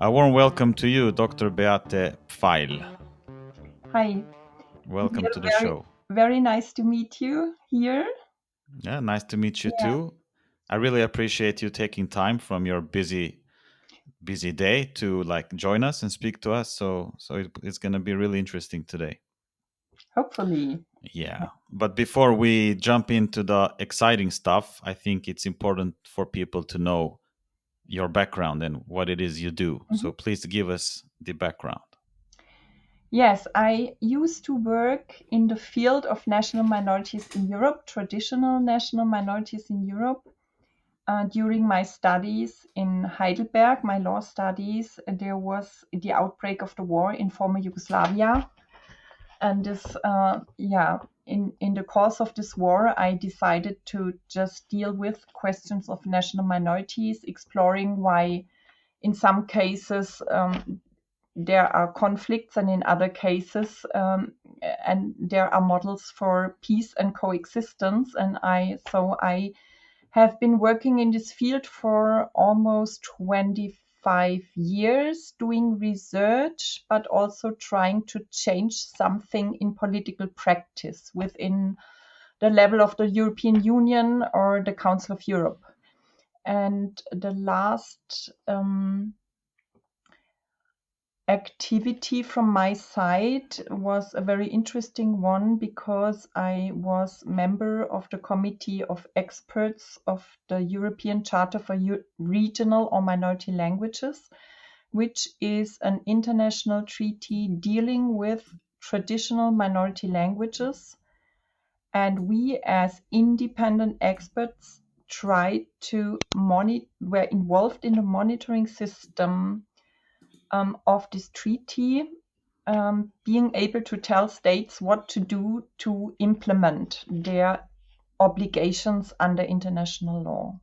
A warm welcome to you, Dr. Beate Pfeil. Hi. Welcome to the show. Very nice to meet you here. Yeah, nice to meet you too. I really appreciate you taking time from your busy day to join us and speak to us. So it's going to be really interesting today. Hopefully. Yeah. But before we jump into the exciting stuff, I think it's important for people to know your background and what it is you do. Mm-hmm. So please give us the background. Yes, I used to work in the field of national minorities in Europe, traditional national minorities in Europe. During my studies in Heidelberg, my law studies, there was the outbreak of the war in former Yugoslavia. And this, in the course of this war, I decided to just deal with questions of national minorities, exploring why in some cases there are conflicts and in other cases and there are models for peace and coexistence. And I have been working in this field for almost 25 years, doing research, but also trying to change something in political practice within the level of the European Union or the Council of Europe. And the last activity from my side was a very interesting one because I was member of the committee of experts of the European Charter for Regional or Minority Languages, which is an international treaty dealing with traditional minority languages. And we as independent experts were involved in the monitoring system of this treaty, being able to tell states what to do to implement their obligations under international law.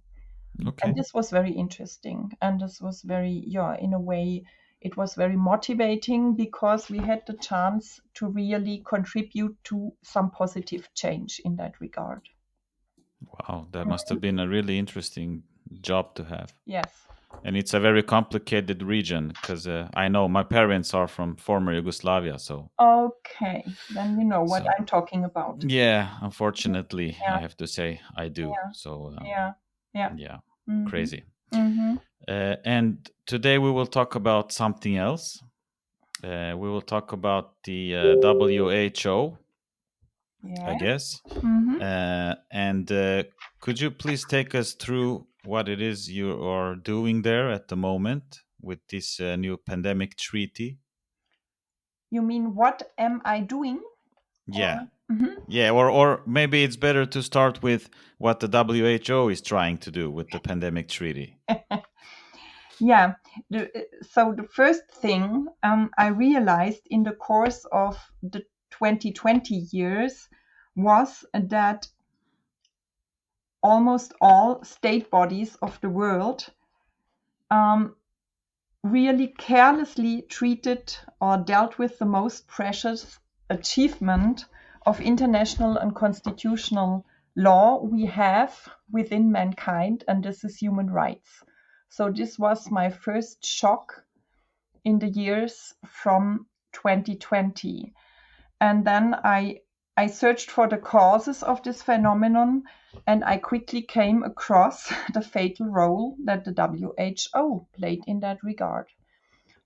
Okay. And this was very interesting. And this was in a way, it was very motivating because we had the chance to really contribute to some positive change in that regard. Wow, that must have been a really interesting job to have. Yes. And it's a very complicated region because I know my parents are from former Yugoslavia, so. Okay, then you know what I'm talking about. Yeah, unfortunately, I have to say I do. Yeah. So. Yeah. Mm-hmm. Crazy. Mm-hmm. And today we will talk about something else. We will talk about the WHO. I guess. Mm-hmm. And could you please take us through what it is you are doing there at the moment with this new pandemic treaty? You mean what am I doing? Yeah. Mm-hmm. Yeah, or maybe it's better to start with what the WHO is trying to do with the pandemic treaty. Yeah. So the first thing I realized in the course of the 2020 years was that almost all state bodies of the world really carelessly treated or dealt with the most precious achievement of international and constitutional law we have within mankind, and this is human rights. So this was my first shock in the years from 2020. And then I searched for the causes of this phenomenon, and I quickly came across the fatal role that the WHO played in that regard.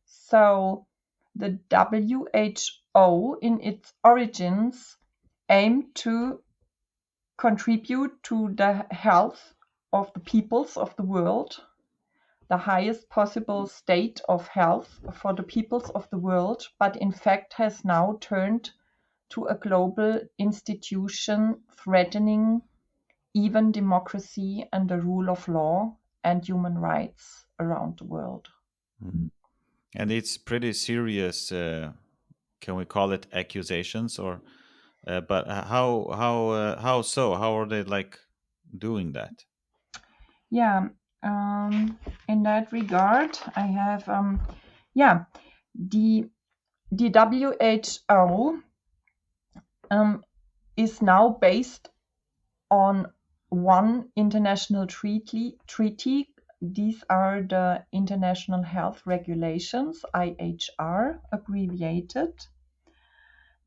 So the WHO in its origins aimed to contribute to the health of the peoples of the world, the highest possible state of health for the peoples of the world, but in fact has now turned to a global institution threatening even democracy and the rule of law and human rights around the world. Mm-hmm. And it's pretty serious. Can we call it accusations, or? But how so? How are they doing that? Yeah. In that regard, I have the WHO is now based on one international treaty these are the International Health Regulations, IHR abbreviated.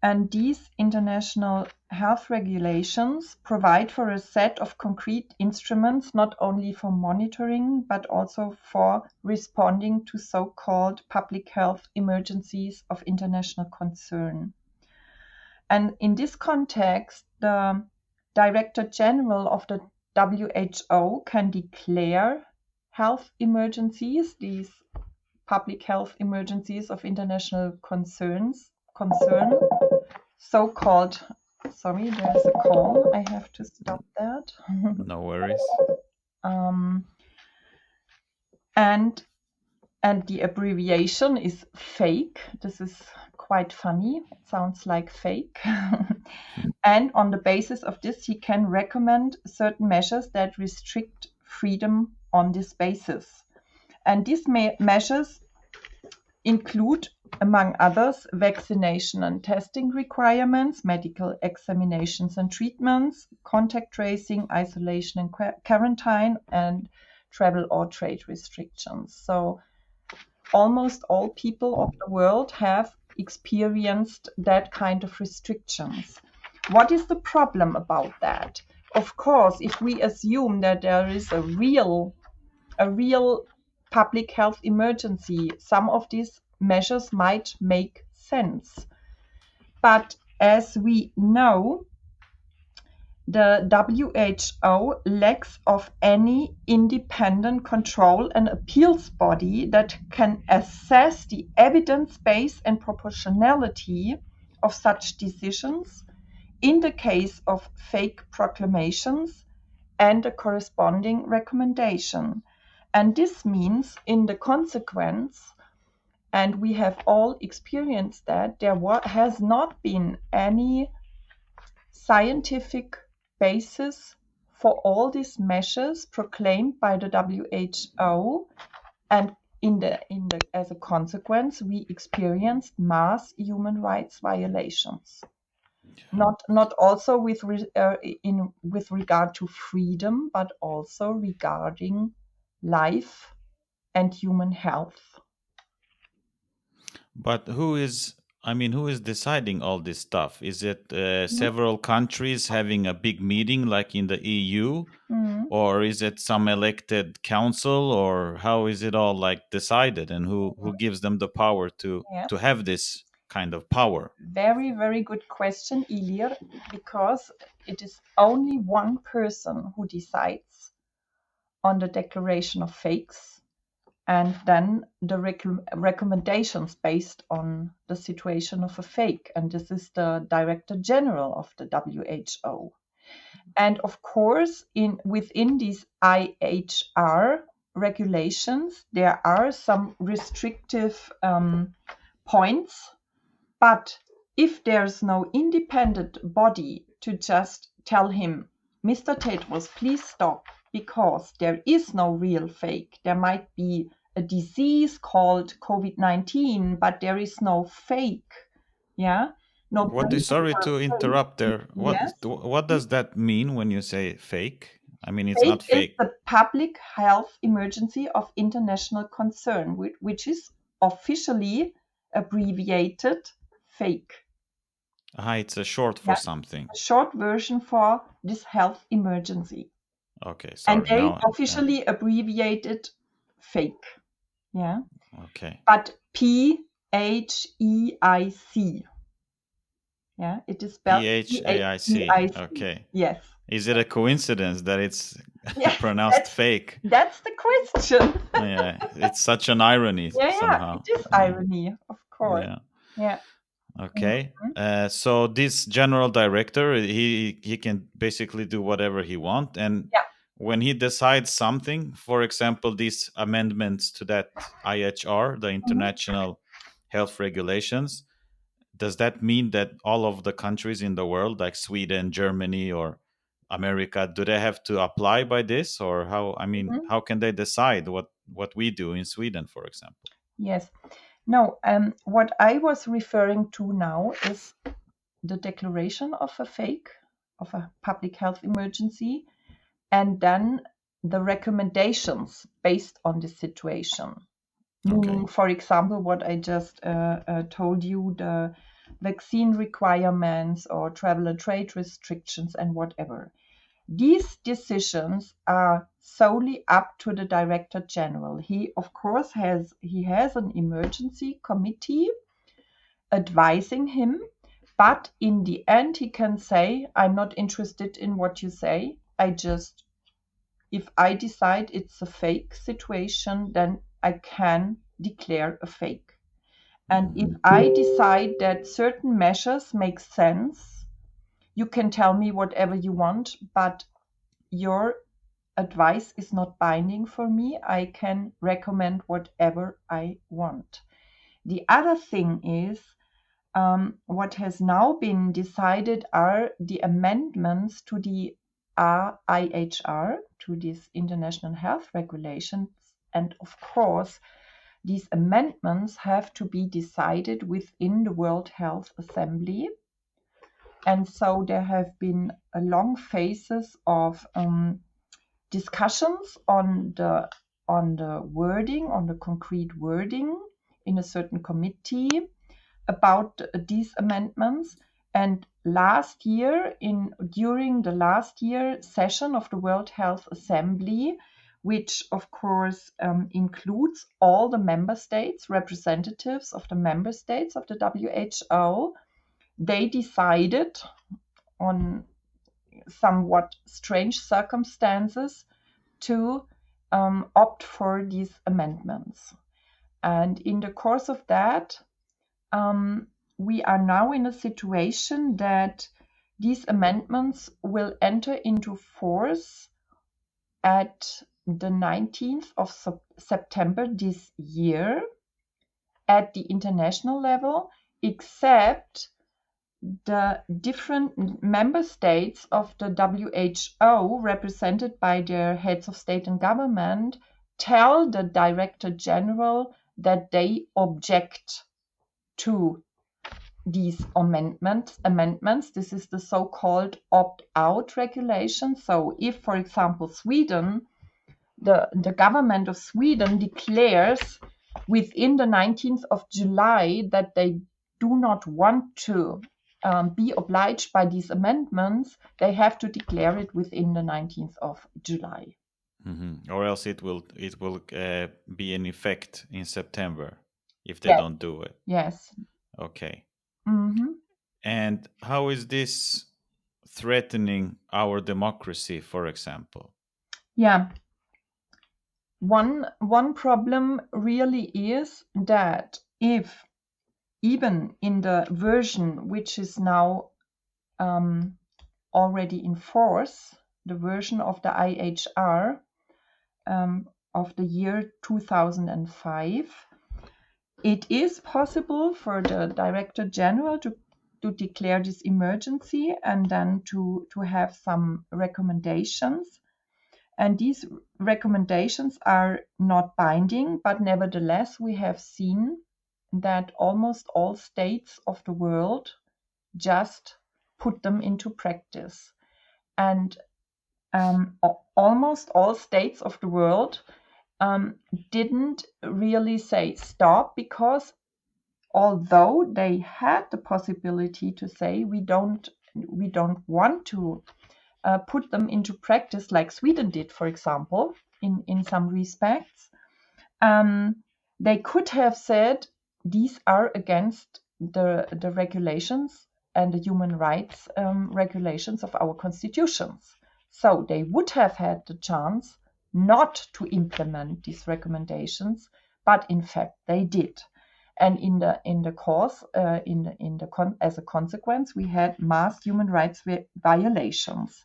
And these international health regulations provide for a set of concrete instruments, not only for monitoring, but also for responding to so-called public health emergencies of international concern. And in this context, the Director General of the WHO can declare health emergencies, these public health emergencies of international concern, so-called, sorry, there's a call. I have to stop that. No worries. And the abbreviation is PHEIC. This is quite funny. It sounds like fake. And on the basis of this, he can recommend certain measures that restrict freedom on this basis. And these measures include, among others, vaccination and testing requirements, medical examinations and treatments, contact tracing, isolation and quarantine, and travel or trade restrictions. So almost all people of the world have experienced that kind of restrictions. What is the problem about that? Of course, if we assume that there is a real public health emergency, some of these measures might make sense. But as we know, the WHO lacks of any independent control and appeals body that can assess the evidence base and proportionality of such decisions in the case of fake proclamations and a corresponding recommendation. And this means, in the consequence, and we have all experienced that, there has not been any scientific basis for all these measures proclaimed by the WHO, and as a consequence, we experienced mass human rights violations. Not also with regard to freedom, but also regarding life and human health. But who is deciding all this stuff? Is it several countries having a big meeting like in the EU? Or is it some elected council, or how is it all like decided, and who gives them the power to have this kind of power? Very, very good question, Ilir, because it is only one person who decides on the declaration of fakes and then the recommendations based on the situation of a fake. And this is the Director General of the WHO. And of course, within these IHR regulations, there are some restrictive points. But if there's no independent body to just tell him, Mr. Tedros, please stop, because there is no real fake. There might be a disease called COVID-19, but there is no fake. Yeah. No. Sorry to interrupt there. What does that mean when you say fake? I mean, it's not fake. It's the public health emergency of international concern, which is officially abbreviated fake. It's a short for something. A short version for this health emergency. Okay, sorry. And they officially abbreviated fake. Yeah. Okay. But PHEIC. Yeah, it is spelled PHEIC. Okay. Yes. Is it a coincidence that it's pronounced fake? That's the question. Yeah, it's such an irony somehow. It is irony, of course. Yeah. Okay. So this general director, he can basically do whatever he wants, and when he decides something, for example, these amendments to that IHR, the International Health Regulations, does that mean that all of the countries in the world, like Sweden, Germany, or America, do they have to apply by this, or how? I mean, how can they decide what we do in Sweden, for example? Yes. No. What I was referring to now is the declaration of a fake, of a public health emergency, and then the recommendations based on the situation. Okay. Meaning, for example, what I just told you, the vaccine requirements or travel and trade restrictions and whatever. These decisions are solely up to the Director General. He, of course, has an emergency committee advising him, but in the end, he can say, I'm not interested in what you say. If I decide it's a fake situation, then I can declare a fake. And if I decide that certain measures make sense, you can tell me whatever you want, but your advice is not binding for me. I can recommend whatever I want. The other thing is, what has now been decided are the amendments to the IHR, to these international health regulations. And of course, these amendments have to be decided within the World Health Assembly. And so there have been a long phases of discussions on the wording, on the concrete wording in a certain committee about these amendments. And during the last year session of the World Health Assembly, which of course includes all the member states, representatives of the member states of the WHO, they decided on somewhat strange circumstances to opt for these amendments. And in the course of that, we are now in a situation that these amendments will enter into force at the 19th of September this year at the international level, except the different member states of the WHO, represented by their heads of state and government, tell the Director General that they object to these amendments. This is the so-called opt-out regulation. So if, for example, Sweden, the government of Sweden declares within the 19th of July that they do not want to be obliged by these amendments, they have to declare it within the 19th of July. Mm-hmm. Or else it will be in effect in September if they Yes. don't do it. Yes. Okay. Mm-hmm. And how is this threatening our democracy, for example? Yeah. One problem really is that if even in the version which is now already in force, the version of the IHR of the year 2005, it is possible for the Director General to declare this emergency and then to have some recommendations. And these recommendations are not binding, but nevertheless, we have seen that almost all states of the world just put them into practice. And almost all states of the world didn't really say stop, because although they had the possibility to say we don't want to put them into practice like Sweden did, for example, in some respects, they could have said these are against the regulations and the human rights regulations of our constitutions. So they would have had the chance not to implement these recommendations, but in fact they did. And in the course, as a consequence, we had mass human rights violations.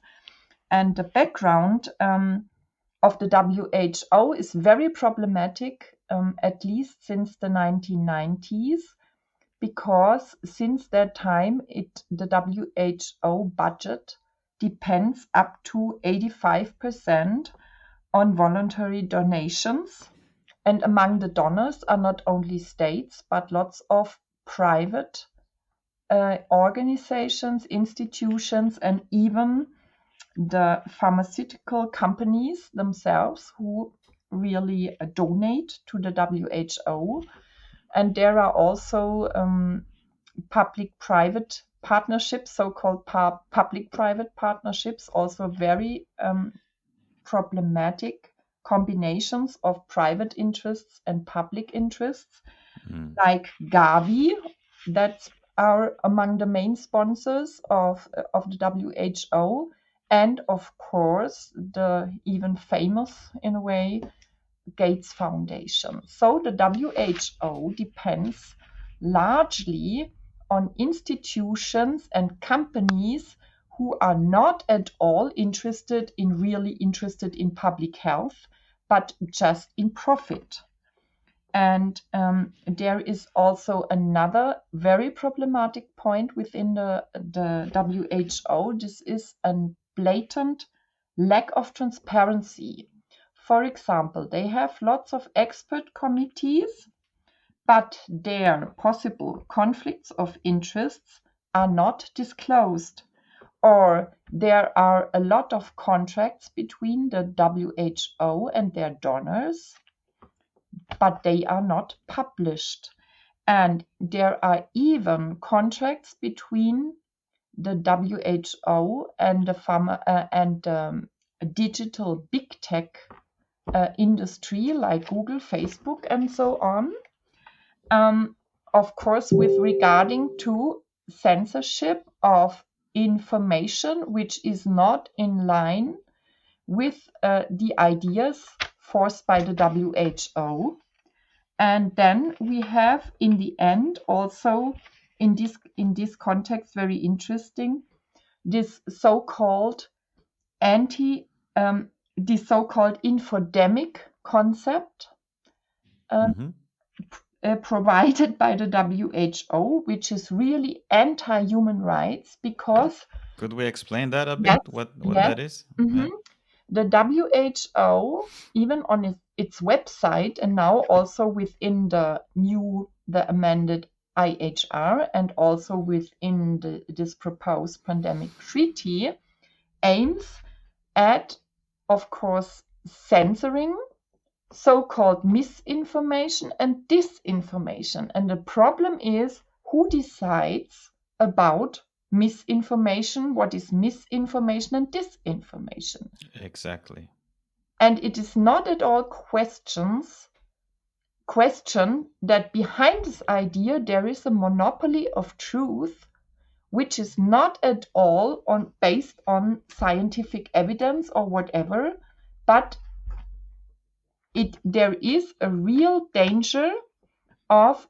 And the background of the WHO is very problematic, at least since the 1990s, because since that time, the WHO budget depends up to 85% on voluntary donations. And among the donors are not only states, but lots of private organizations, institutions, and even the pharmaceutical companies themselves who really donate to the WHO. And there are also public-private partnerships, so-called public-private partnerships, also very problematic combinations of private interests and public interests, like Gavi, that's are among the main sponsors of the WHO, and of course the even famous, in a way, Gates Foundation. So the WHO depends largely on institutions and companies who are not at all really interested in public health, but just in profit. And there is also another very problematic point within the WHO. This is a blatant lack of transparency. For example, they have lots of expert committees, but their possible conflicts of interests are not disclosed. Or there are a lot of contracts between the WHO and their donors, but they are not published. And there are even contracts between the WHO and the digital big tech industry like Google, Facebook, and so on. Of course, with regarding to censorship of information which is not in line with the ideas forced by the WHO. And then we have, in the end, also in this context, very interesting, this so-called infodemic concept provided by the WHO, which is really anti-human rights, because... Could we explain that a bit, what that is? Mm-hmm. The WHO, even on its website, and now also within the amended IHR, and also within this proposed pandemic treaty, aims at, of course, censoring so-called misinformation and disinformation. And the problem is, who decides about misinformation, what is misinformation and disinformation? Exactly. And it is not at all question that behind this idea there is a monopoly of truth, which is not at all based on scientific evidence or whatever, but there is a real danger of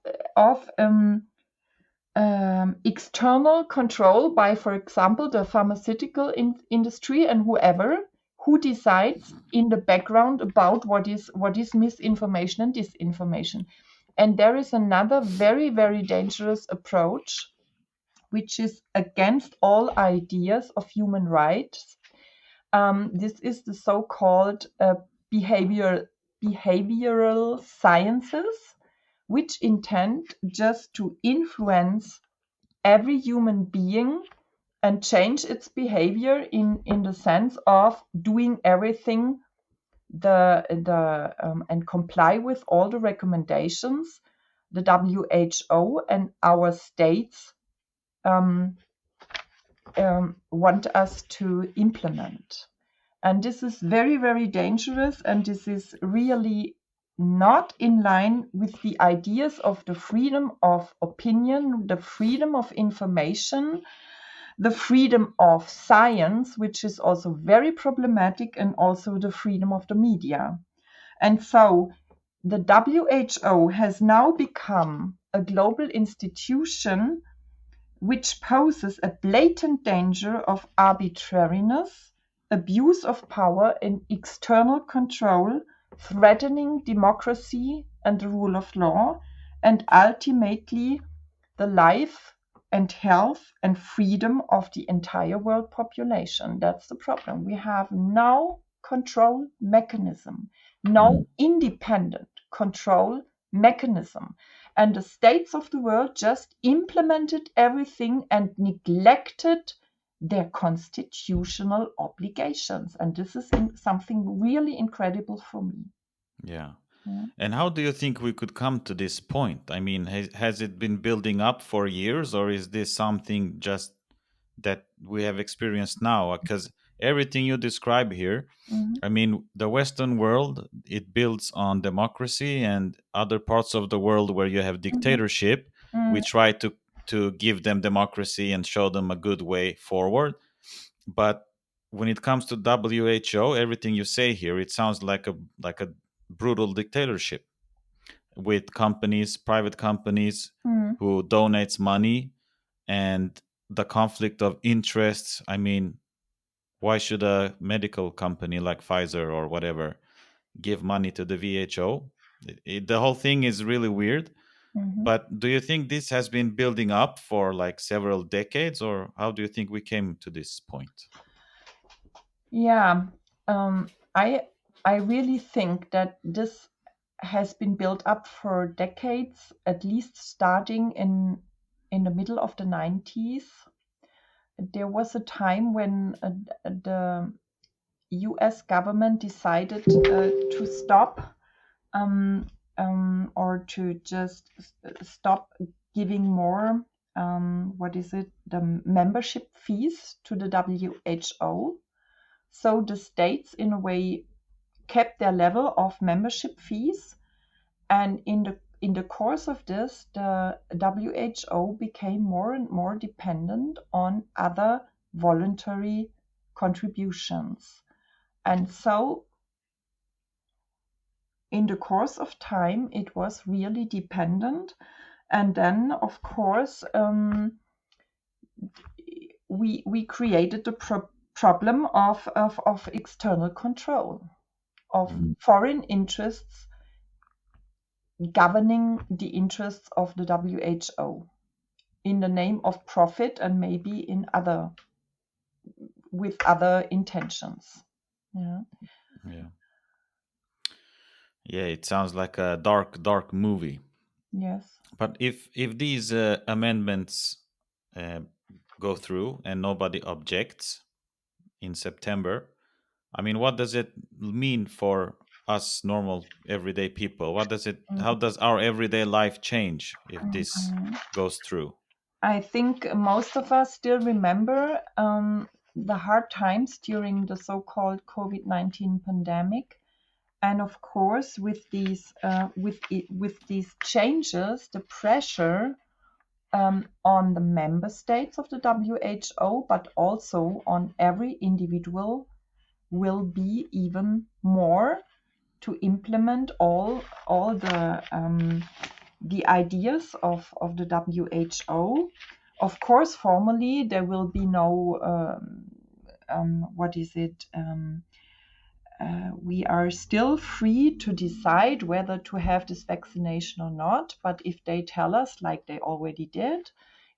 external control by, for example, the pharmaceutical industry and who decides in the background about what is misinformation and disinformation. And there is another very, very dangerous approach, which is against all ideas of human rights. This is the so-called behavioral sciences, which intend just to influence every human being and change its behavior in the sense of doing everything and comply with all the recommendations the WHO and our states want us to implement. And this is very, very dangerous, and this is really not in line with the ideas of the freedom of opinion, the freedom of information, the freedom of science, which is also very problematic, and also the freedom of the media. And so the WHO has now become a global institution which poses a blatant danger of arbitrariness, abuse of power, and external control, threatening democracy and the rule of law, and ultimately the life and health and freedom of the entire world population. That's the problem. We have no control mechanism, no independent control mechanism. And the states of the world just implemented everything and neglected their constitutional obligations. And this is something really incredible for me. Yeah. And how do you think we could come to this point? I mean, has it been building up for years, or is this something just that we have experienced now? Because everything you describe here, I mean, the Western world, it builds on democracy, and other parts of the world where you have dictatorship, we try to give them democracy and show them a good way forward. But when it comes to WHO, everything you say here, it sounds like a brutal dictatorship with companies, private companies who donates money, and the conflict of interests. I mean, why should a medical company like Pfizer or whatever give money to the WHO? The whole thing is really weird. But do you think this has been building up for like several decades, or how do you think we came to this point? Yeah, I really think that this has been built up for decades, at least starting in the middle of the 90s. There was a time when the US government decided to stop or to just stop giving more the membership fees to the WHO. So the states, in a way, kept their level of membership fees, and in the course of this, the WHO became more and more dependent on other voluntary contributions. And so in the course of time, it was really dependent. And then, of course, we created the problem of external control, of foreign interests governing the interests of the WHO in the name of profit, and maybe with other intentions. Yeah. Yeah, it sounds like a dark movie. Yes. But if these amendments go through and nobody objects in September, I mean, what does it mean for us normal everyday people? How does our everyday life change if this goes through? I think most of us still remember the hard times during the so-called COVID-19 pandemic. And of course, with these changes, the pressure on the member states of the WHO, but also on every individual, will be even more to implement all the ideas of the WHO. Of course, formally there will be no we are still free to decide whether to have this vaccination or not. But if they tell us, like they already did,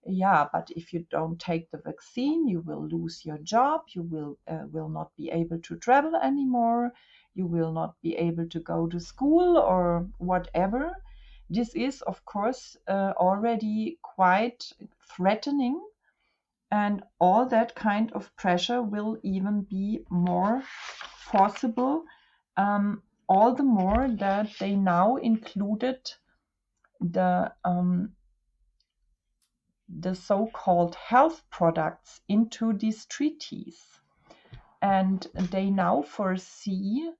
yeah, but if you don't take the vaccine, you will lose your job, you will not be able to travel anymore, you will not be able to go to school or whatever. This is, of course, already quite threatening, and all that kind of pressure will even be more forcible, all the more that they now included the so-called health products into these treaties. And they now foresee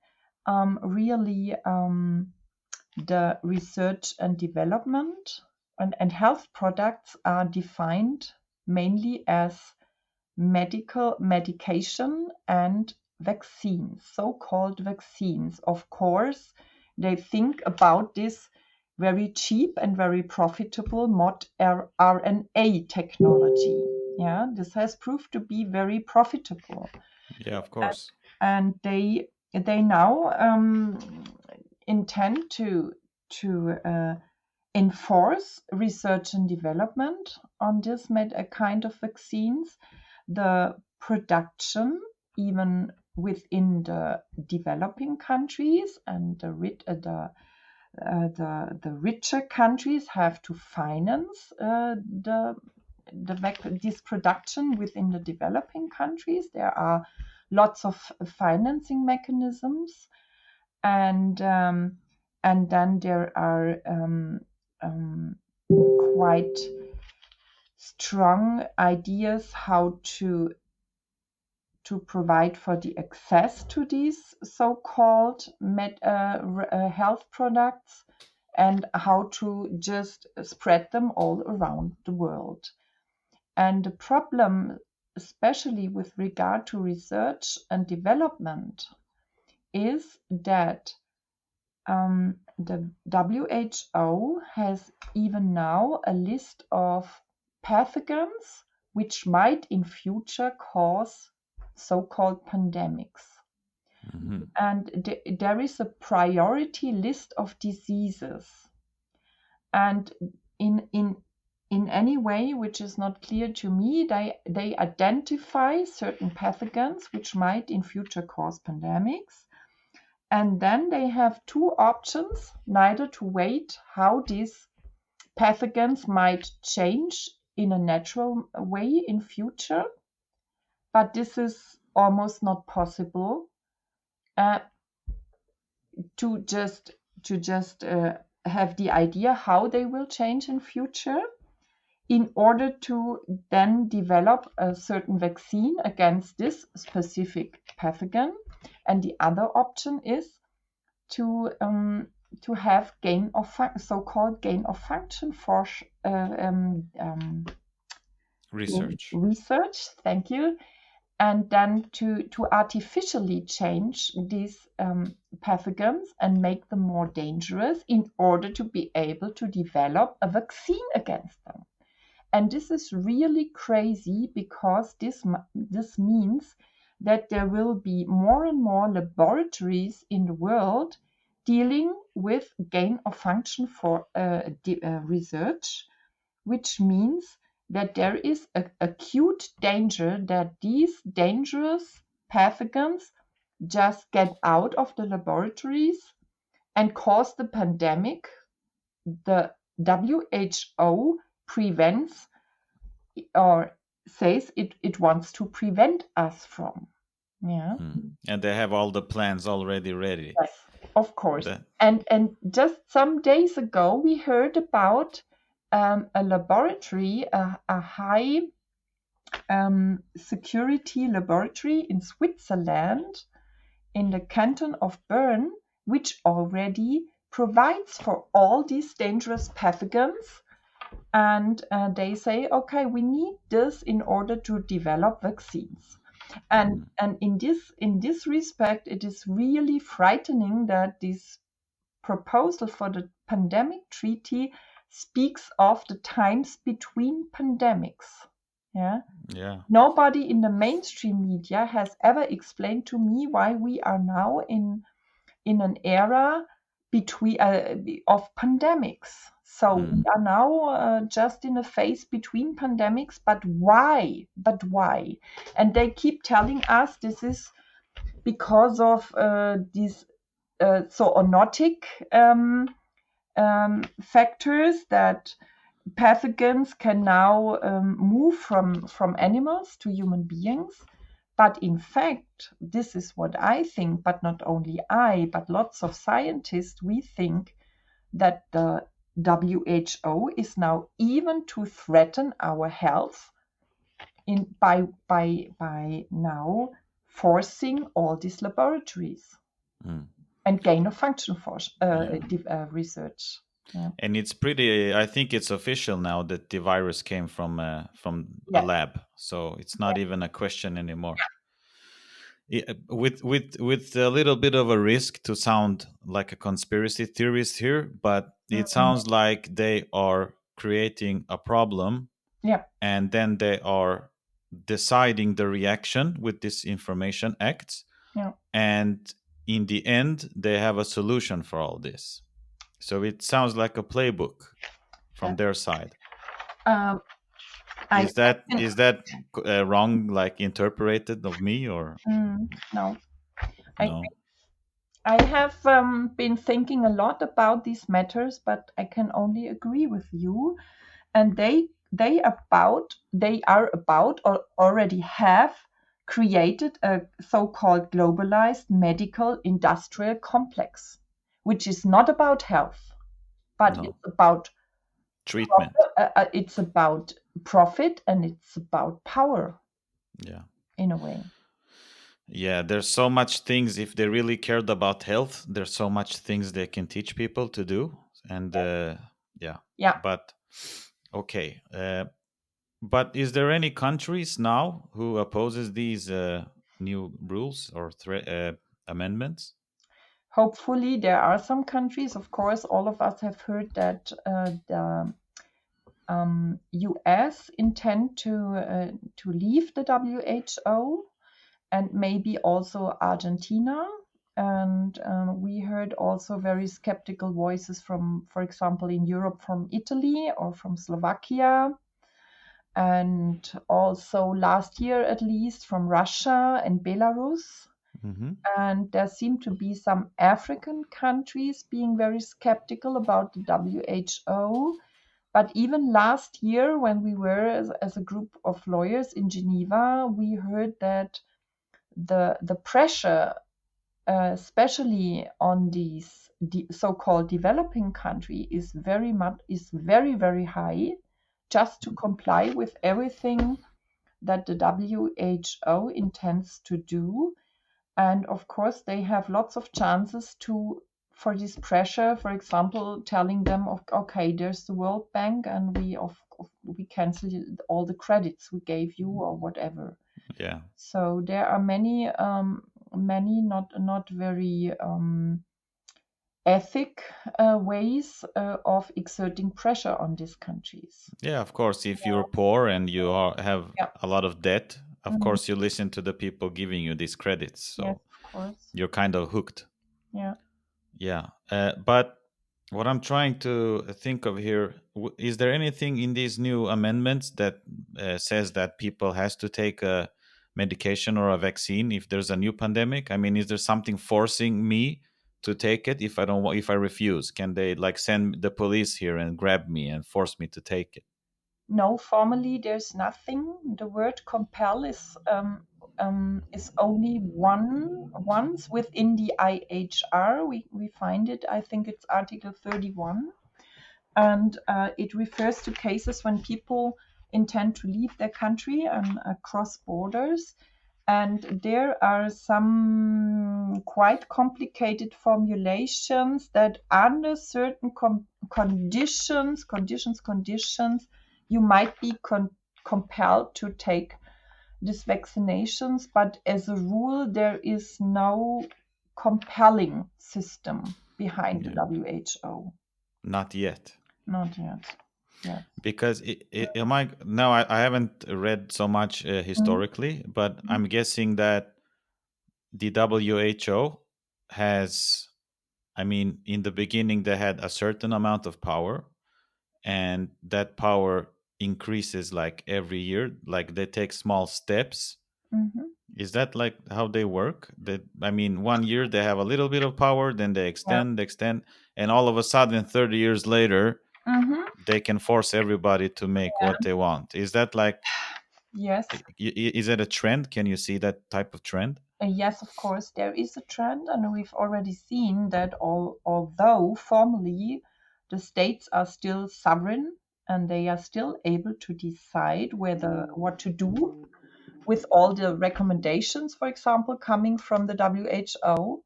really the research and development, and health products are defined mainly as medication and vaccines, so-called vaccines. Of course, they think about this very cheap and very profitable RNA technology. Yeah, this has proved to be very profitable. Yeah, of course. And they now intend to enforce research and development on this kind of vaccines, the production even within the developing countries, and the richer countries have to finance the this production within the developing countries. There are lots of financing mechanisms, and then there are quite strong ideas how to provide for the access to these so-called health products, and how to just spread them all around the world. And the problem, especially with regard to research and development, is that the WHO has even now a list of pathogens which might in future cause so-called pandemics. Mm-hmm. And there is a priority list of diseases. And in any way which is not clear to me, they identify certain pathogens which might in future cause pandemics. And then they have two options: neither to wait how these pathogens might change in a natural way in future, but this is almost not possible, to just have the idea how they will change in future, in order to then develop a certain vaccine against this specific pathogen. And the other option is to have so-called gain of function for research. Thank you. And then to artificially change these pathogens and make them more dangerous in order to be able to develop a vaccine against them. And this is really crazy, because this means that there will be more and more laboratories in the world dealing with gain of function for research, which means that there is an acute danger that these dangerous pathogens just get out of the laboratories and cause the pandemic the WHO prevents or says it wants to prevent us from. Yeah. And they have all the plans already ready. Yes, of course. And just some days ago we heard about a laboratory, a high security laboratory in Switzerland, in the canton of Bern, which already provides for all these dangerous pathogens. And they say, okay, we need this in order to develop vaccines. And in this respect, it is really frightening that this proposal for the pandemic treaty speaks of the times between pandemics. Yeah. Nobody in the mainstream media has ever explained to me why we are now in an era between of pandemics. So we are now just in a phase between pandemics. But why? And they keep telling us this is because of these zoonotic factors, that pathogens can now move from animals to human beings. But in fact, this is what I think, but not only I, but lots of scientists, we think that the WHO is now even to threaten our health by now forcing all these laboratories and gain of function for research. Yeah. And it's pretty, I think it's official now that the virus came from a lab, so it's not even a question anymore. With a little bit of a risk to sound like a conspiracy theorist here, but it sounds like they are creating a problem, and then they are deciding the reaction with this Information Act, and in the end they have a solution for all this. So it sounds like a playbook from their side. Is that wrong, like interpreted of me, or no? I have been thinking a lot about these matters, but I can only agree with you. and they are about or already have created a so-called globalized medical industrial complex, which is not about health, but No. it's about Treatment. it's about profit, and it's about power. Yeah. In a way. Yeah, there's so much things. If they really cared about health, there's so much things they can teach people to do. And Yeah. But okay. But is there any countries now who opposes these new rules or amendments? Hopefully, there are some countries. Of course, all of us have heard that the US intend to leave the WHO, and maybe also Argentina. And we heard also very skeptical voices from, for example, in Europe, from Italy or from Slovakia, and also last year at least from Russia and Belarus. Mm-hmm. And there seem to be some African countries being very skeptical about the WHO. But even last year, when we were as a group of lawyers in Geneva, we heard that the pressure, especially on these so-called developing country, is very, very high, just to comply with everything that the WHO intends to do. And of course, they have lots of chances for this pressure, for example, telling them, okay, there's the World Bank, and we cancel all the credits we gave you or whatever. Yeah. So there are many not very ethic ways of exerting pressure on these countries. Yeah, of course. If you're poor and you have a lot of debt, of course you listen to the people giving you these credits. So yes, of course. You're kind of hooked. Yeah. Yeah. But what I'm trying to think of here, is there anything in these new amendments that says that people has to take a medication or a vaccine if there's a new pandemic? I mean, is there something forcing me to take it if if I refuse? Can they like send the police here and grab me and force me to take it? No, formally there's nothing. The word compel is only once within the IHR. We find it. I think it's Article 31, and it refers to cases when people intend to leave their country and cross borders. And there are some quite complicated formulations that under certain conditions, you might be compelled to take these vaccinations. But as a rule, there is no compelling system behind the WHO. Not yet. Not yet. Yeah. Because I haven't read so much historically, but I'm guessing that the WHO has, I mean, in the beginning they had a certain amount of power, and that power increases like every year, like they take small steps. Is that like how they work? That, I mean, 1 year they have a little bit of power, then they extend, and all of a sudden 30 years later they can force everybody to make what they want. Is that like, yes, is it a trend? Can you see that type of trend? Yes, of course, there is a trend, and we've already seen that although formally the states are still sovereign and they are still able to decide what to do with all the recommendations, for example, coming from the WHO,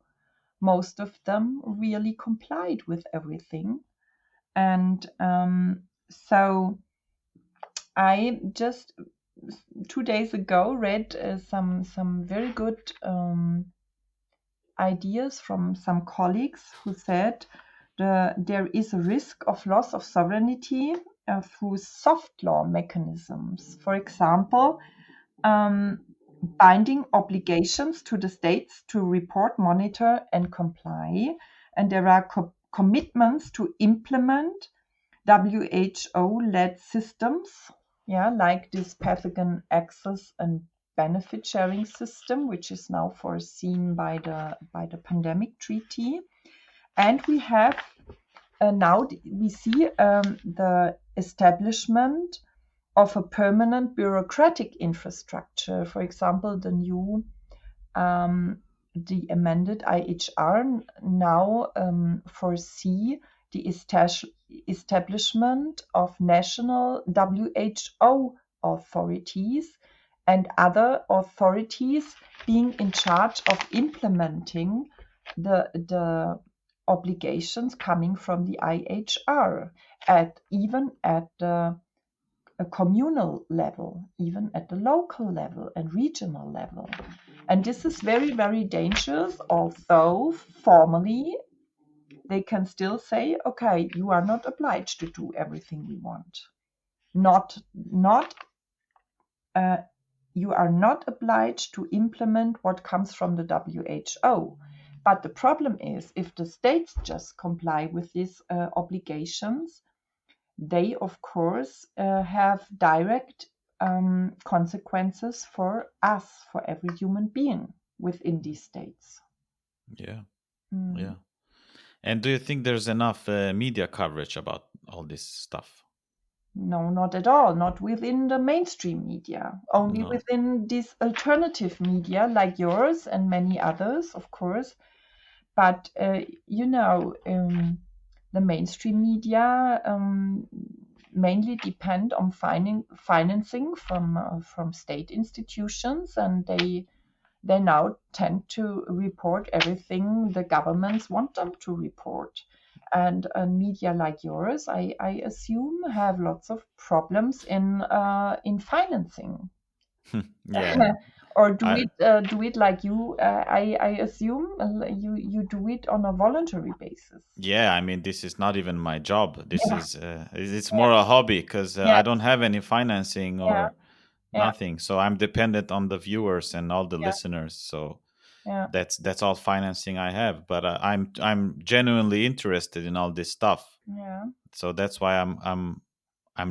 most of them really complied with everything. And so I just 2 days ago read some very good ideas from some colleagues who said there is a risk of loss of sovereignty through soft law mechanisms. For example, binding obligations to the states to report, monitor, and comply. And there are commitments to implement WHO-led systems, like this pathogen access and benefit sharing system, which is now foreseen by the pandemic treaty. And we have now we see the establishment of a permanent bureaucratic infrastructure. For example, the amended IHR now foresee the establishment of national WHO authorities and other authorities being in charge of implementing the obligations coming from the IHR, even at the a communal level, even at the local level and regional level. And this is very, very dangerous, although formally they can still say, okay, you are not obliged to do everything we want. You are not obliged to implement what comes from the WHO. But the problem is, if the states just comply with these obligations, they, of course, have direct consequences for us, for every human being within these states. Yeah. Yeah. And do you think there's enough media coverage about all this stuff? No, not at all. Not within the mainstream media. Only within this alternative media like yours and many others, of course. But, the mainstream media mainly depend on financing from state institutions, and they now tend to report everything the governments want them to report. And media like yours, I assume, have lots of problems in financing. Yeah. Or do it like you? I assume you do it on a voluntary basis. Yeah, I mean, this is not even my job. This is it's more a hobby because I don't have any financing or nothing. So I'm dependent on the viewers and all the listeners. So that's all financing I have. But I'm genuinely interested in all this stuff. Yeah. So that's why I'm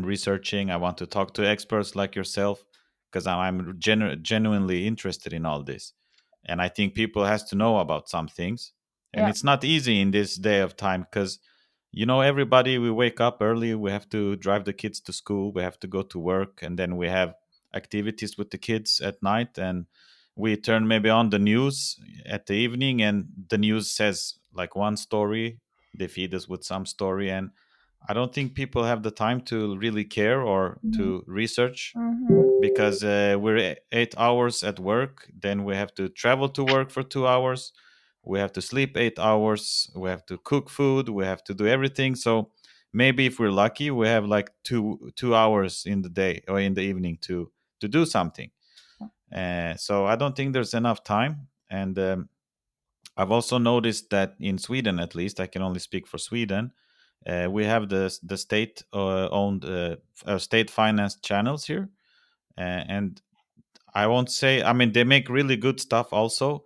researching. I want to talk to experts like yourself because I'm genuinely interested in all this, and I think people has to know about some things. And it's not easy in this day of time because everybody, we wake up early, we have to drive the kids to school, we have to go to work, and then we have activities with the kids at night, and we turn maybe on the news at the evening, and the news says like one story, they feed us with some story, and I don't think people have the time to really care or to research because we're 8 hours at work. Then we have to travel to work for 2 hours. We have to sleep 8 hours. We have to cook food. We have to do everything. So maybe if we're lucky, we have like two hours in the day or in the evening to do something. So I don't think there's enough time. And I've also noticed that in Sweden, at least, I can only speak for Sweden. We have the state owned state financed channels here, and I won't say. I mean, they make really good stuff also,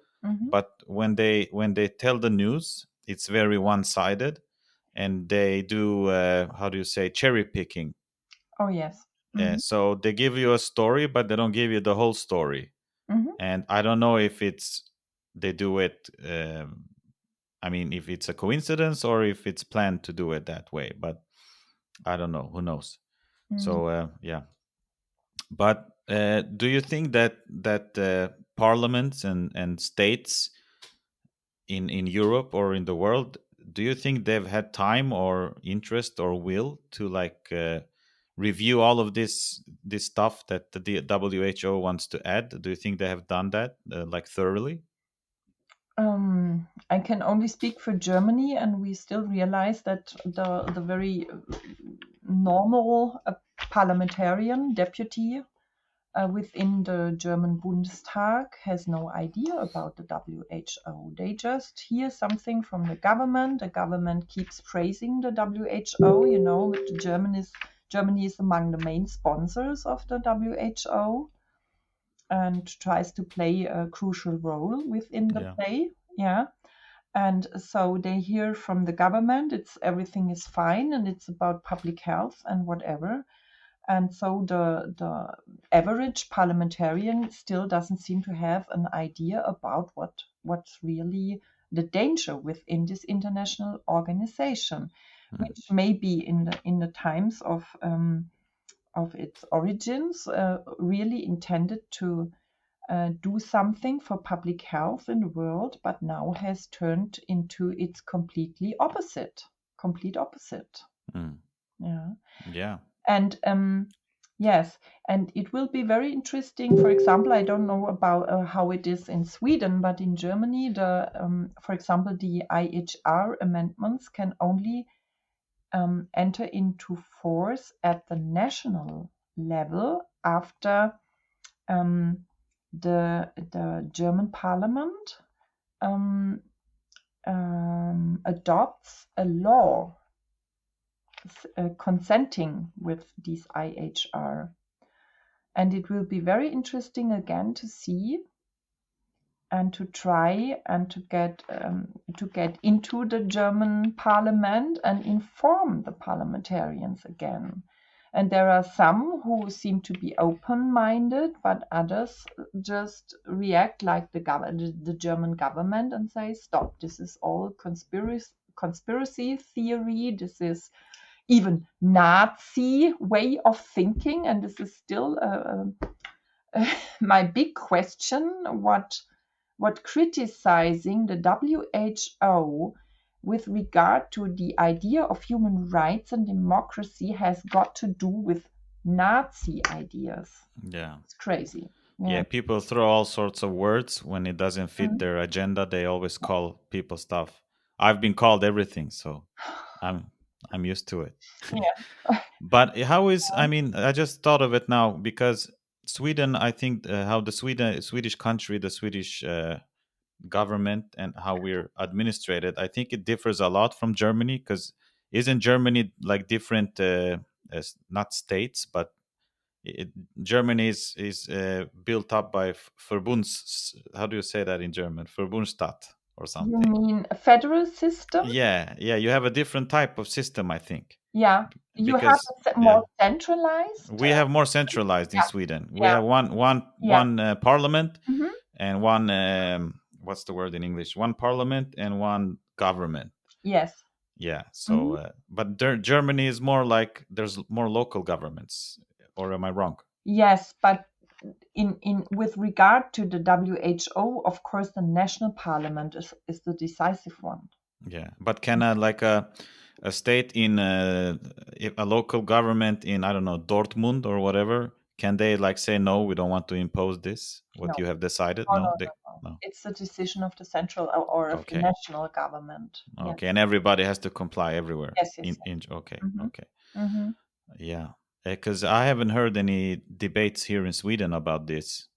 but when they tell the news, it's very one sided, and they do how do you say, cherry picking. Oh yes. So they give you a story, but they don't give you the whole story. And I don't know if they do it. I mean, if it's a coincidence or if it's planned to do it that way, but I don't know. Who knows? So yeah. But do you think that parliaments and states in Europe or in the world, do you think they've had time or interest or will to review all of this stuff that the WHO wants to add? Do you think they have done that thoroughly? I can only speak for Germany, and we still realize that the very normal parliamentarian deputy within the German Bundestag has no idea about the WHO. They just hear something from the government. The government keeps praising the WHO. Germany is among the main sponsors of the WHO and tries to play a crucial role within the play. Yeah. And so they hear from the government, everything is fine and it's about public health and whatever. And so the average parliamentarian still doesn't seem to have an idea about what's really the danger within this international organization. which may be in the times of its origins really intended to do something for public health in the world, but now has turned into its complete opposite. Yeah. And yes, and it will be very interesting. For example, I don't know about how it is in Sweden, but in Germany, for example, the IHR amendments can only enter into force at the national level after the German parliament adopts a law consenting with these IHR. And it will be very interesting again to see and to try and to get into the German parliament and inform the parliamentarians again. And there are some who seem to be open-minded, but others just react like the German government and say, stop, this is all conspiracy theory, this is even Nazi way of thinking, and this is still my big question, what criticizing the WHO with regard to the idea of human rights and democracy has got to do with Nazi ideas. Yeah. It's crazy. Yeah, people throw all sorts of words when it doesn't fit their agenda. They always call people stuff. I've been called everything, so I'm used to it. Yeah. But how is, I mean, I just thought of it now because Sweden, I think how the Swedish country, the Swedish government and how we're administrated, I think it differs a lot from Germany, because isn't Germany like different, as not states, but Germany is built up by Verbunds. How do you say that in German? Verbundstaat or You something. mean a federal system? Yeah. You have a different type of system, I think. Yeah. You have Because it more centralized? we have more centralized in Yeah. Sweden. We Yeah. have one parliament Mhm. and one what's the word in English? One parliament and one government. Yes. Yeah. So, but Germany is more like there's more local governments, or am I wrong? Yes, but in with regard to the WHO, of course, the national parliament is the decisive one. Yeah, but can a state in a local government in, I don't know, Dortmund or whatever, can they like say no, we don't want to impose this what No. you have decided? No, No, no, they no. no. It's the decision of the central or of the Okay. national government. Yes. Okay, and everybody has to comply everywhere. Yes, yes, In okay, Mhm. okay, Mhm. yeah, because I haven't heard any debates here in Sweden about this.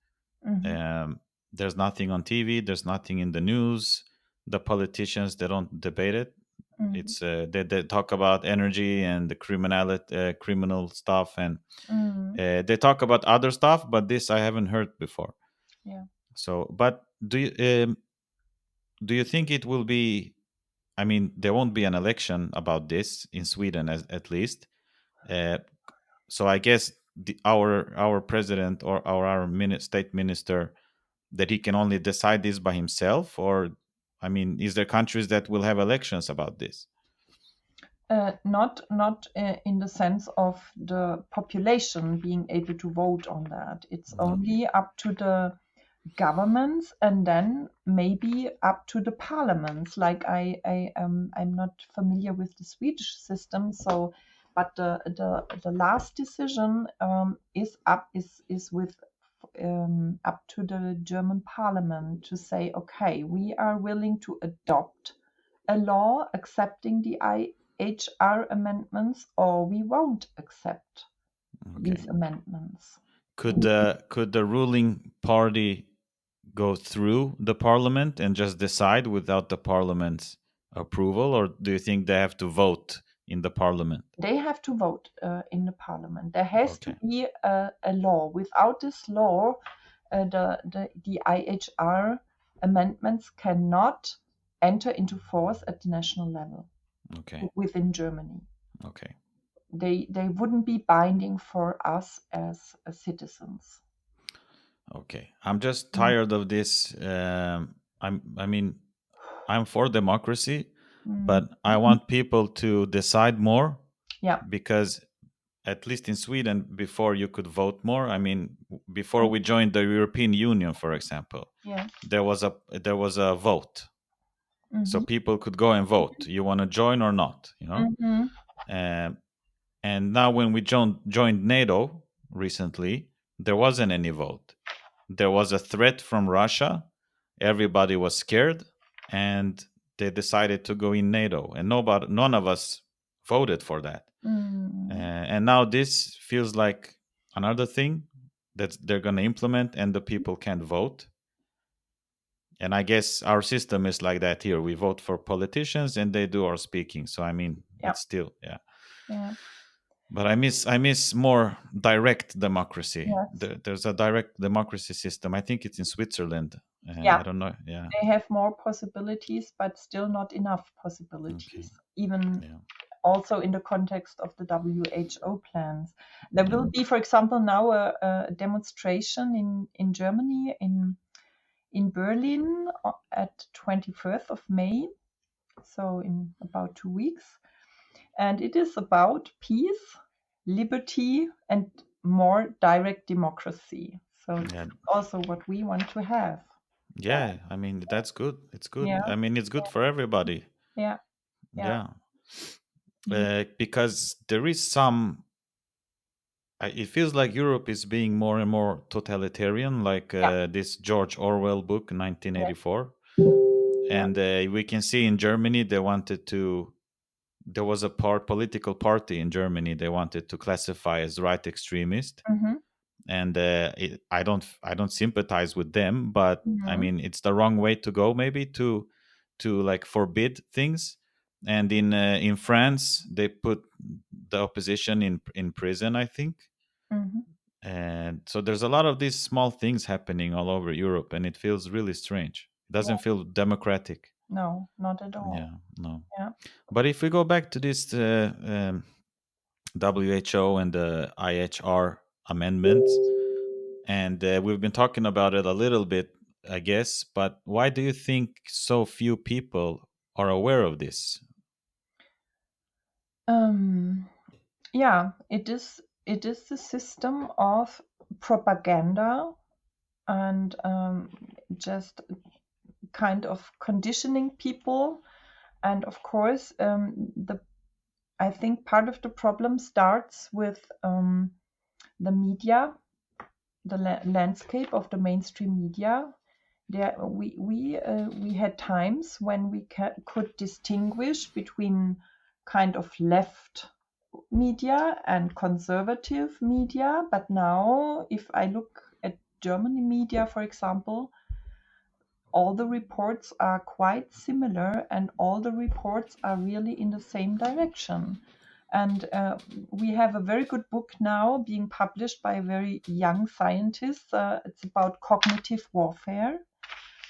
Mhm. There's nothing on TV. There's nothing in the news. The politicians, they don't debate it. Mhm. It's they talk about energy and the criminal stuff, and Mhm. they talk about other stuff. But this I haven't heard before. Yeah. So, but do you think it will be? I mean, there won't be an election about this in Sweden, at least. Uh, so I guess our president or our state minister, that he can only decide this by himself, or I mean, is there countries that will have elections about this? Not in the sense of the population being able to vote on that. It's only up to the governments and then maybe up to the parliaments. Like I'm not familiar with the Swedish system, so but the last decision is with up to the German parliament to say, okay, we are willing to adopt a law accepting the IHR amendments, or we won't accept these amendments. Could the ruling party go through the parliament and just decide without the parliament's approval, or do you think they have to vote in the parliament? They have to vote in the parliament. There has to Okay. be a law. Without this law, the IHR amendments cannot enter into force at the national level Okay. within Germany. Okay. They wouldn't be binding for us as citizens. Okay. I'm just tired of this. I mean, I'm for democracy, but I want people to decide more. Yeah. Because at least in Sweden, before you could vote more. I mean, before we joined the European Union, for example, there was a vote. So people could go and vote. You want to join or not, you know? And now when we joined NATO recently, there wasn't any vote. There was a threat from Russia. Everybody was scared, and they decided to go in NATO. And none of us voted for that. And now this feels like another thing that they're going to implement, and the people can't vote. And I guess our system is like that here. We vote for politicians, and they do our speaking. So I mean, it's still But I miss more direct democracy. Yes. There's a direct democracy system. I think it's in Switzerland. I don't know. Yeah, they have more possibilities, but still not enough possibilities. Even also in the context of the WHO plans, there will be, for example, now a demonstration in Germany in Berlin at 21st of May, so in about 2 weeks, and it is about peace, liberty, and more direct democracy. So it's also what we want to have. Yeah, I mean, that's good. It's good. I mean, it's good for everybody. Yeah. Because there is some. It feels like Europe is being more and more totalitarian, like this George Orwell book, 1984. And we can see in Germany they wanted to. There was a political party in Germany they wanted to classify as right extremist, and I don't sympathize with them, but I mean it's the wrong way to go, maybe to like forbid things. And in France they put the opposition in prison, I think. And so there's a lot of these small things happening all over Europe, and it feels really strange. It doesn't feel democratic. No, not at all. Yeah, no. But if we go back to this WHO and the IHR amendments, and we've been talking about it a little bit, I guess, but why do you think so few people are aware of this? It is the system of propaganda and just kind of conditioning people. And of course, I think part of the problem starts with the media, the landscape of the mainstream media. We had times when we could distinguish between kind of left media and conservative media, but now if I look at German media, for example, all the reports are quite similar, and all the reports are really in the same direction. And we have a very good book now being published by a very young scientist. It's about cognitive warfare,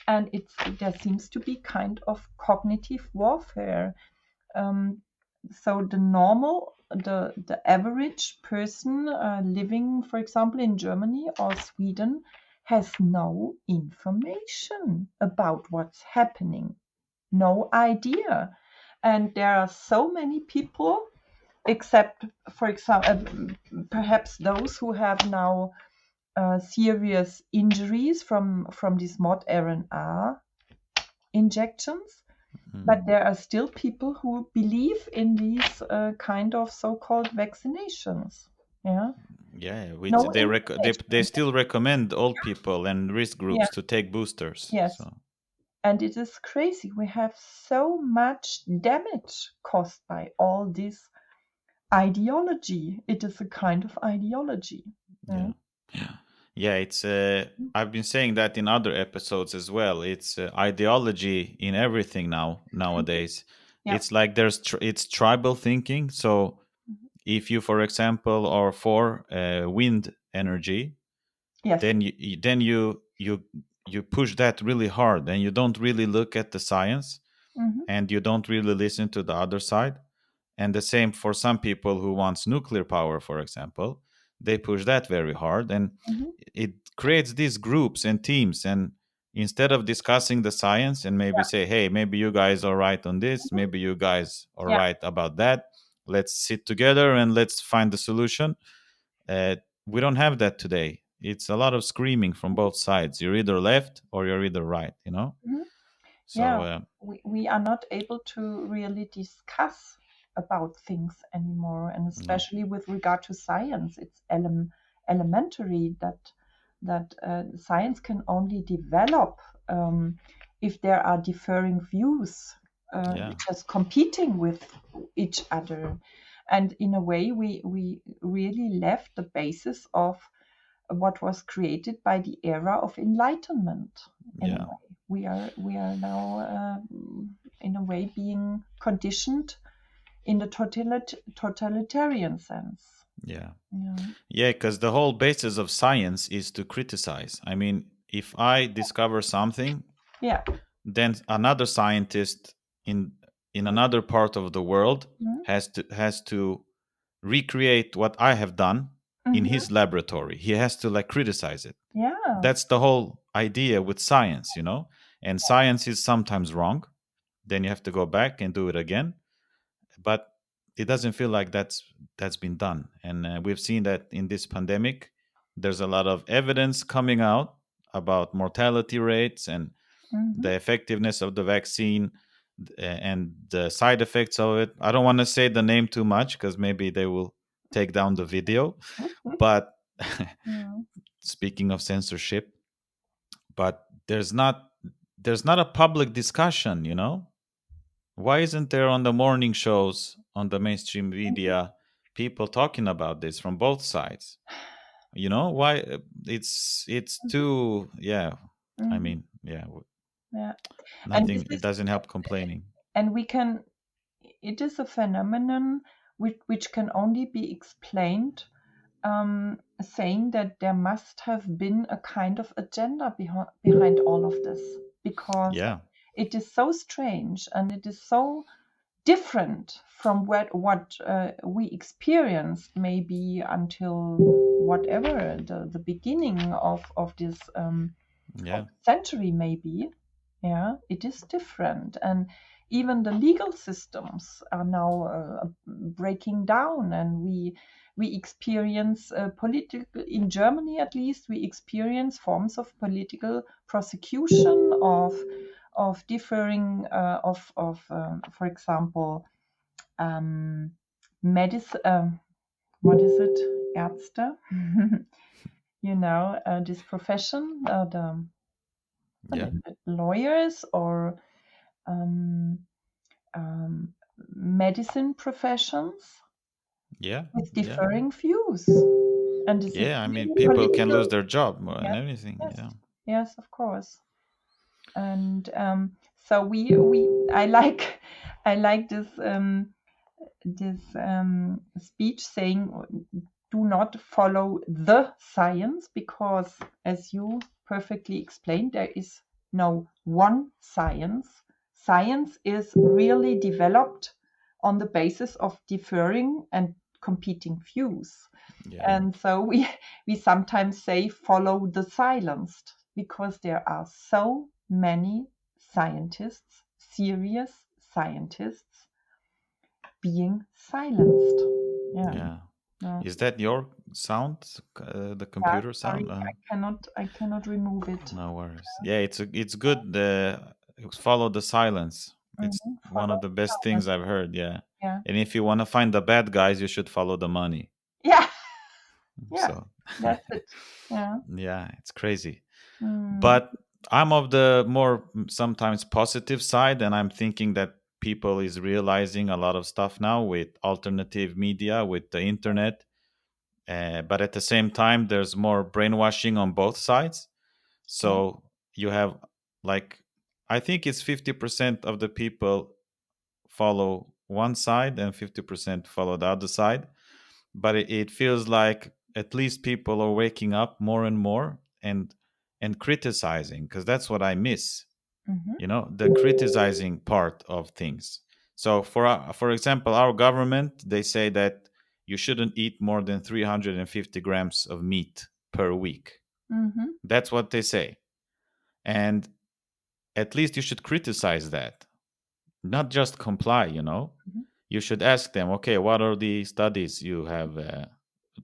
and there seems to be kind of cognitive warfare. So the average person living, for example, in Germany or Sweden, has no information about what's happening, no idea. And there are so many people, except, for example, perhaps those who have now serious injuries from these mRNA injections. But there are still people who believe in these kind of so-called vaccinations. They still recommend old people and risk groups to take boosters. Yes. So. And it is crazy. We have so much damage caused by all this ideology. It is a kind of ideology. Yeah, it's I've been saying that in other episodes as well. It's ideology in everything nowadays. It's like it's tribal thinking. So if you, for example, are for wind energy, then you push that really hard, and you don't really look at the science, and you don't really listen to the other side. And the same for some people who wants nuclear power, for example. They push that very hard, and it creates these groups and teams, and instead of discussing the science and maybe say, hey, maybe you guys are right on this, maybe you guys are right about that, let's sit together and let's find the solution. We don't have that today. It's a lot of screaming from both sides. You're either left or you're either right, you know? So we are not able to really discuss about things anymore, and especially with regard to science, it's elementary that science can only develop if there are differing views just competing with each other. And in a way, we really left the basis of what was created by the era of enlightenment. In a way, we are now in a way being conditioned in the totalitarian sense. Because the whole basis of science is to criticize. I mean, if I discover something, then another scientist in another part of the world has to recreate what I have done in his laboratory. He has to like criticize it. That's the whole idea with science, you know. And science is sometimes wrong. Then you have to go back and do it again. But it doesn't feel like that's been done. And we've seen that in this pandemic, there's a lot of evidence coming out about mortality rates and the effectiveness of the vaccine and the side effects of it. I don't want to say the name too much because maybe they will take down the video. But speaking of censorship, but there's not a public discussion, you know? Why isn't there on the morning shows, on the mainstream media, people talking about this from both sides? You know, why it's too, I mean, nothing, it doesn't help complaining. And it is a phenomenon which can only be explained saying that there must have been a kind of agenda behind all of this, because it is so strange and it is so different from what we experienced maybe until whatever the beginning of this century maybe. It is different, and even the legal systems are now breaking down, and we experience political, in Germany at least, we experience forms of political prosecution of differing for example, medicine. What is it? Ärzte. You know, this profession, the lawyers or medicine professions. With differing views. And I mean, people can lose their job and everything. Yes, of course. And so I like this speech saying, do not follow the science, because as you perfectly explained, there is no one science. Science is really developed on the basis of differing and competing views. And so we sometimes say follow the silenced, because there are so many scientists, serious scientists, being silenced. Is that your sound, the computer sound? I cannot remove it. No worries. It's good. Follow the silence. It's one of the best things I've heard. And if you want to find the bad guys, you should follow the money. So that's it. It's crazy. But I'm of the more sometimes positive side, and I'm thinking that people is realizing a lot of stuff now with alternative media, with the internet. But at the same time, there's more brainwashing on both sides. So you have, like, I think it's 50% of the people follow one side and 50% follow the other side. But it feels like at least people are waking up more and more and criticizing, because that's what I miss. You know, the criticizing part of things. So for example, our government, they say that you shouldn't eat more than 350 grams of meat per week. That's what they say. And at least you should criticize that, not just comply, You should ask them, okay, what are the studies you have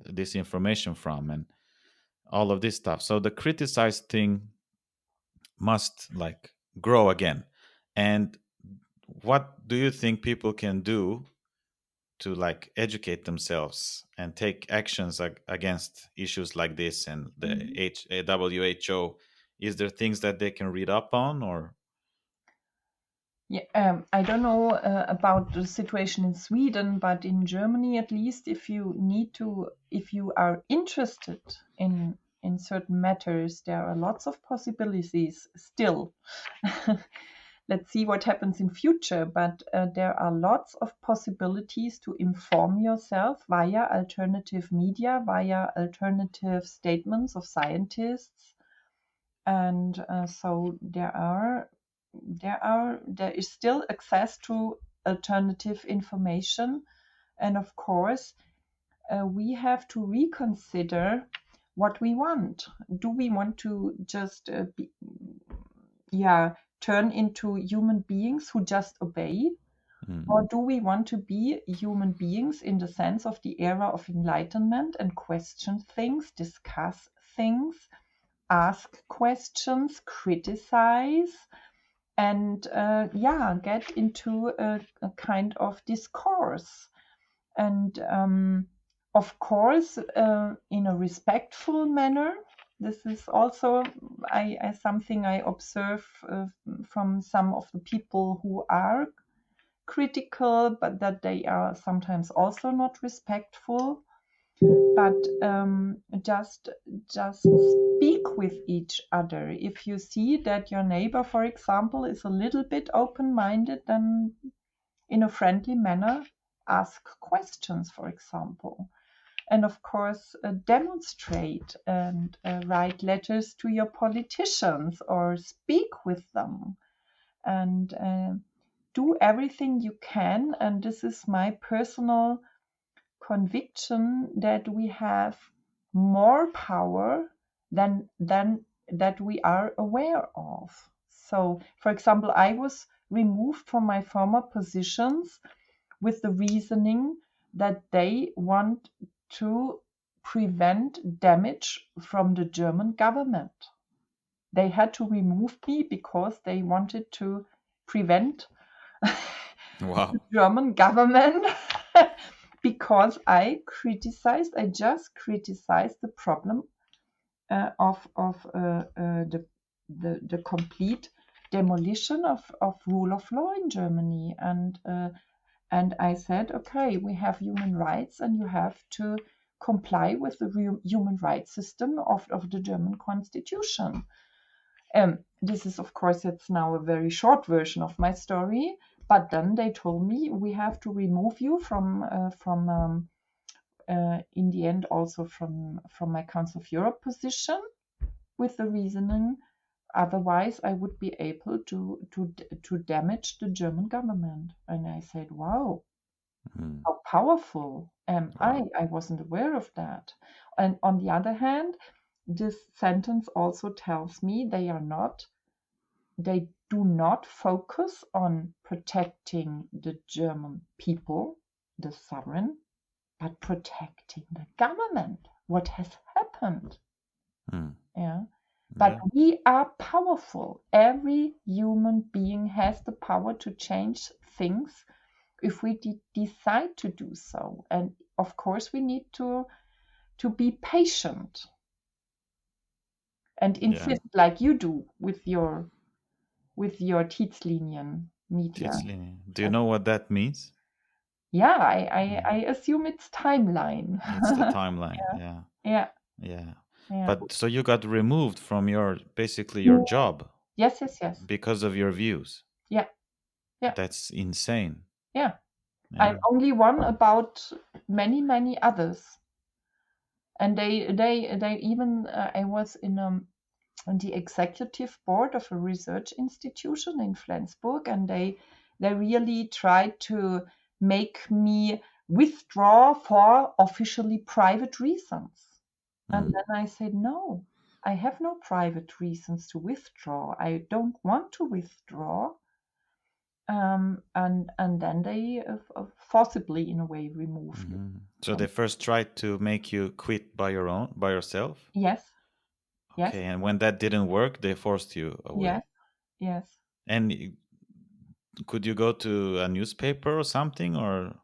this information from, and all of this stuff. So the criticize thing must grow again. And what do you think people can do to educate themselves and take actions against issues like this and the WHO? Is there things that they can read up on, or? Yeah, I don't know about the situation in Sweden, but in Germany, at least, if you are interested in certain matters, there are lots of possibilities still. Let's see what happens in future, but there are lots of possibilities to inform yourself via alternative media, via alternative statements of scientists, and so there is still access to alternative information, and of course we have to reconsider what we want. Do we want to just turn into human beings who just obey? Or do we want to be human beings in the sense of the era of enlightenment and question things, discuss things, ask questions, criticize, and get into a kind of discourse? And of course, in a respectful manner. This is also something I observe from some of the people who are critical, but that they are sometimes also not respectful. But just speak with each other. If you see that your neighbor, for example, is a little bit open-minded, then in a friendly manner, ask questions, for example. And of course, demonstrate and write letters to your politicians or speak with them, and do everything you can. And this is my personal conviction, that we have more power than that we are aware of. So, for example, I was removed from my former positions with the reasoning that they want to prevent damage from the German government. They had to remove me because they wanted to prevent the German government because I just criticized the problem of the complete demolition of rule of law in Germany. And I said, okay, we have human rights, and you have to comply with the human rights system of the German constitution. This is, of course, it's now a very short version of my story. But then they told me, we have to remove you from in the end, also from my Council of Europe position, with the reasoning, otherwise I would be able to damage the German government. And I said, wow, how powerful am I? I wasn't aware of that. And on the other hand, this sentence also tells me they do not focus on protecting the German people, the sovereign, but protecting the government. What has happened? Yeah. But we are powerful. Every human being has the power to change things if we decide to do so. And of course, we need to be patient and insist, like you do with your Tidslinjen media. Tidslinjen. Do you know what that means? Yeah, I assume it's timeline. It's the timeline. Yeah. But so you got removed from your job. Yes. Because of your views. Yeah. That's insane. Yeah. I'm only one about many others. And they even I was in the executive board of a research institution in Flensburg, and they really tried to make me withdraw for officially private reasons. And then I said, no, I have no private reasons to withdraw. I don't want to withdraw. And then they forcibly, in a way, removed me. So they first tried to make you quit by yourself? Yes. Okay, and when that didn't work, they forced you away. Yes. And could you go to a newspaper or something, or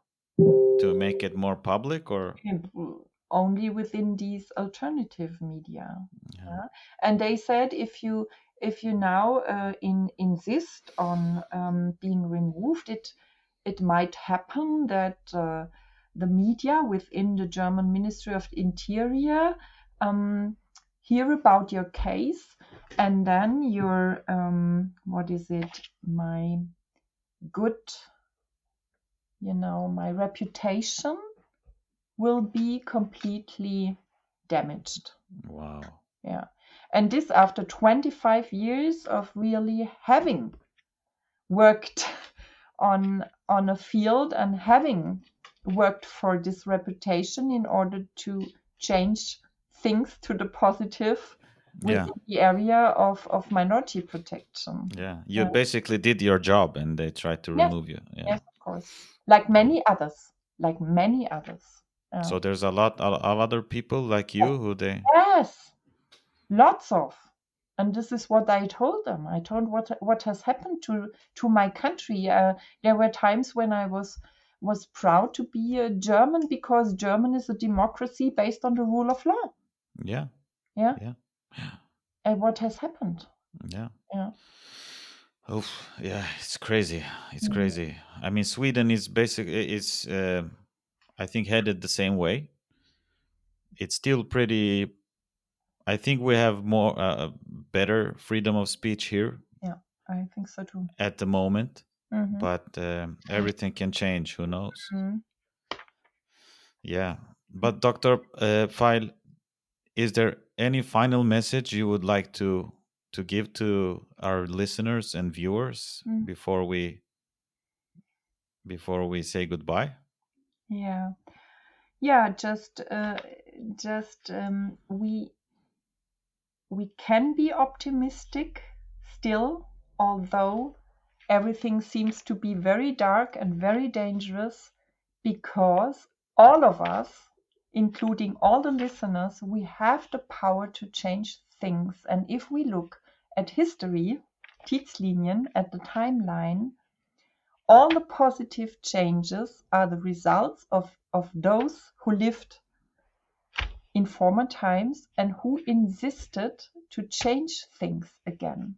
to make it more public, or only within these alternative media? Yeah. And they said if you now insist on being removed, it might happen that the media within the German Ministry of Interior hear about your case, and then your my good, my reputation will be completely damaged. Wow. Yeah. And this after 25 years of really having worked on a field and having worked for this reputation in order to change things to the positive within the area of minority protection. Yeah, you basically did your job and they tried to remove you. Yes, of course. Like many others. So there's a lot of other people like you who they... Yes, lots of. And this is what I told them. I told what has happened to my country. There were times when I was proud to be a German, because German is a democracy based on the rule of law. Yeah. And what has happened? Yeah. Oh, yeah, it's crazy. It's crazy. I mean, Sweden is basically, I think, headed the same way. It's still pretty... I think we have more better freedom of speech here. Yeah, I think so too. At the moment, but everything can change. Who knows? Yeah, but Dr. Pfeil, is there any final message you would like to give to our listeners and viewers before we say goodbye? Yeah. Just we can be optimistic still, although everything seems to be very dark and very dangerous, because all of us, including all the listeners, we have the power to change things. And if we look at history, Tidslinjen, at the timeline, all the positive changes are the results of those who lived in former times and who insisted to change things again.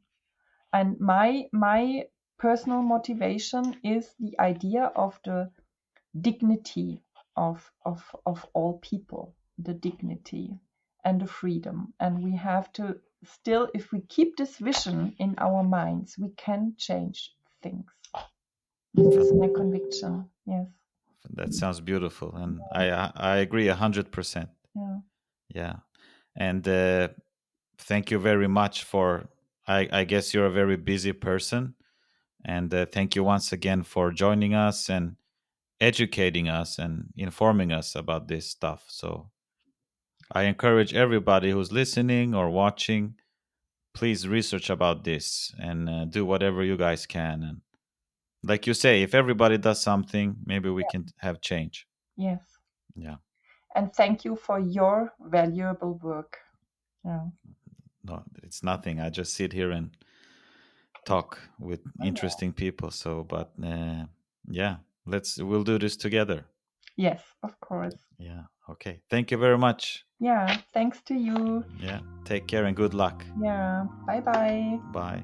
And my personal motivation is the idea of the dignity of all people, the dignity and the freedom. And we have to still, if we keep this vision in our minds, we can change things. This is my conviction. Yes. That sounds beautiful, and I agree 100%. Yeah. And thank you very much for... I guess you're a very busy person, and thank you once again for joining us and educating us and informing us about this stuff. So I encourage everybody who's listening or watching, please research about this and do whatever you guys can. And like you say, if everybody does something, maybe we can have change. Yes. Yeah. And thank you for your valuable work. Yeah. No, it's nothing. I just sit here and talk with interesting people. So, but yeah, we'll do this together. Yes, of course. Yeah. Okay. Thank you very much. Yeah. Thanks to you. Yeah. Take care and good luck. Yeah. Bye-bye. Bye.